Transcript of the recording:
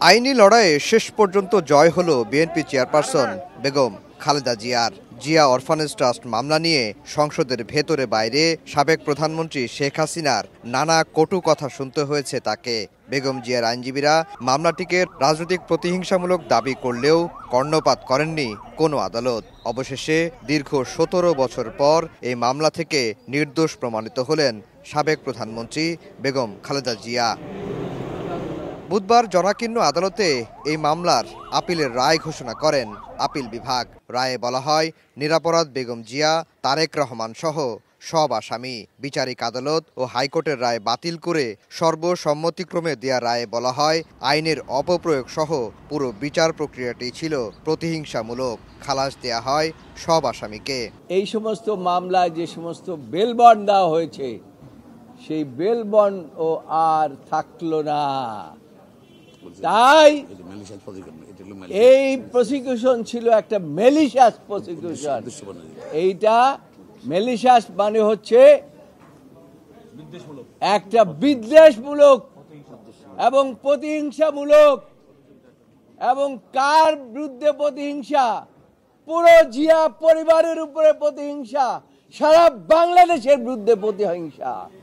আইনি লড়াইয়ে শেষ পর্যন্ত জয় হলো বিএনপি চেয়ারপারসন বেগম খালেদা জিয়ার। জিয়া অরফানেজ ট্রাস্ট মামলা নিয়ে সংসদের ভেতরে বাইরে সাবেক প্রধানমন্ত্রী শেখ হাসিনার নানা কটু কথা শুনতে হয়েছে তাকে। বেগম জিয়ার আইনজীবীরা মামলাটিকে রাজনৈতিক প্রতিহিংসামূলক দাবি করলেও কর্ণপাত করেননি কোনো আদালত। অবশেষে দীর্ঘ ১৭ বছর পর এই মামলা থেকে নির্দোষ প্রমাণিত হলেন সাবেক প্রধানমন্ত্রী বেগম খালেদা জিয়া। বুধবার জনাকীর্ণ আদালতে এই মামলার আপিলের রায় ঘোষণা করেন আপিল বিভাগ। রায়ে বলা হয়, নিরপরাধ বেগম জিয়া, তারেক রহমান সহ সব আসামি। বিচারিক আদালত ও হাইকোর্টের রায় বাতিল করে সর্বসম্মতিক্রমে দেয়া রায়ে বলা হয়, আইনের অপপ্রয়োগ সহ পুরো বিচার প্রক্রিয়াটি ছিল প্রতিহিংসামূলক। খালাস দেয়া হয় সব আসামিকে। এই সমস্ত মামলায় যে সমস্ত বেল বন্ড দেওয়া হয়েছে, সেই বেল বন্ড ও আর থাকলো না। তাই এই প্রসিকিউশন ছিল একটা মেলিশিয়াস প্রসিকিউশন। এইটা মেলিশিয়াস মানে হচ্ছে একটা বিদ্বেষমূলক এবং প্রতিহিংসামূলক। এবং কার বিরুদ্ধে প্রতিহিংসা? পুরো জিয়া পরিবারের উপরে প্রতিহিংসা, সারা বাংলাদেশের বিরুদ্ধে প্রতিহিংসা।